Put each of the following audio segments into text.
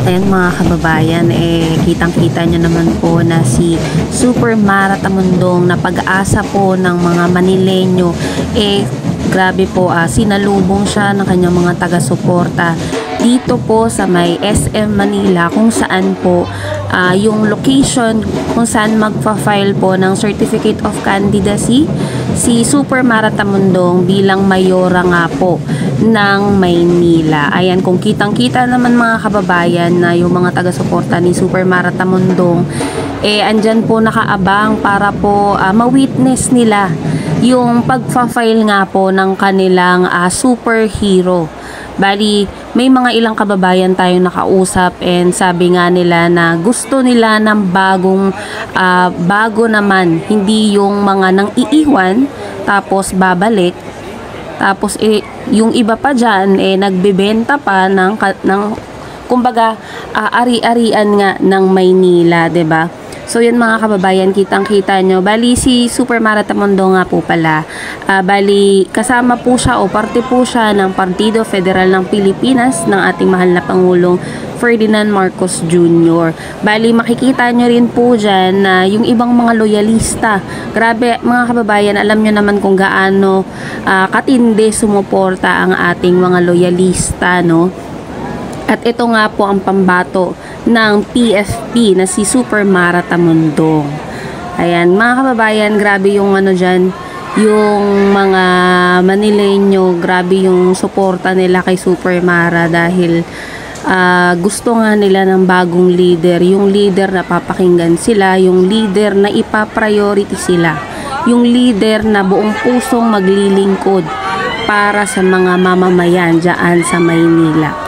Ayan mga kababayan, kitang-kita nyo naman po na si Super Mara Tamundong na pag-asa po ng mga Manileño, grabe po, sinalubong siya ng kanyang mga taga-suporta dito po sa may SM Manila, kung saan po yung location kung saan magpa-file po ng Certificate of Candidacy si Super Mara Tamundong bilang mayora nga po ng Maynila. Ayan, kung kitang-kita naman mga kababayan na yung mga taga-suporta ni Super Mara Tamundong, andyan po nakaabang para po ma-witness nila yung pagpa-file nga po ng kanilang superhero. Bali, may mga ilang kababayan tayong nakausap and sabi nga nila na gusto nila ng bago naman, hindi yung mga nang iiwan tapos babalik. Tapos yung iba pa dyan nagbebenta pa ng kumbaga ari-arian nga ng Maynila, 'di ba? So yun mga kababayan, kitang-kita nyo. Bali si Super Mara Tamundong nga po pala, bali kasama po siya o parte po siya ng Partido Federal ng Pilipinas ng ating mahal na Pangulong Ferdinand Marcos Jr. Bali makikita nyo rin po dyan na yung ibang mga loyalista. Grabe mga kababayan, alam nyo naman kung gaano katindi sumuporta ang ating mga loyalista, no? At ito nga po ang pambato ng PFP na si Super Mara Tamundong. Ayan, mga kababayan, grabe yung dyan, yung mga Manileño, grabe yung suporta nila kay Super Mara dahil gusto nga nila ng bagong leader, yung leader na papakinggan sila, yung leader na ipa-priority sila, yung leader na buong pusong maglilingkod para sa mga mamamayan dyan sa Maynila.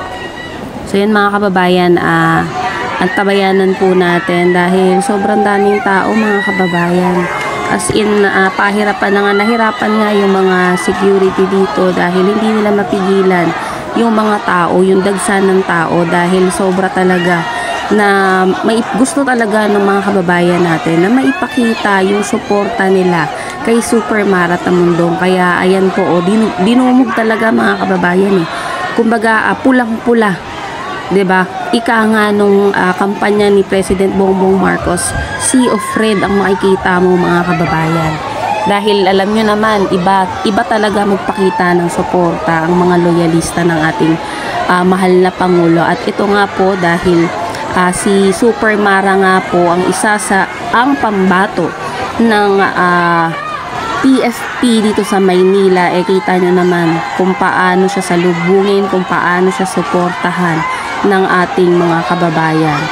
So yan mga kababayan, ang tabayanan po natin dahil sobrang daming tao mga kababayan. As in, nahirapan nga yung mga security dito dahil hindi nila mapigilan yung mga tao, yung dagsa ng tao dahil sobra talaga na gusto talaga ng mga kababayan natin na maipakita yung suporta nila kay Super Mara Tamundong. Kaya ayan po, dinumog talaga mga kababayan kumbaga pulang-pula, 'di ba? Ika nga nung kampanya ni President Bongbong Marcos, sea of red ang makikita mo mga kababayan. Dahil alam nyo naman, iba talaga magpakita ng suporta ang mga loyalista ng ating mahal na Pangulo. At ito nga po dahil si Super Mara nga po ang isa sa pambato ng PFP dito sa Maynila. Kita nyo naman kung paano siya salubungin, kung paano siya suportahan ng ating mga kababayan.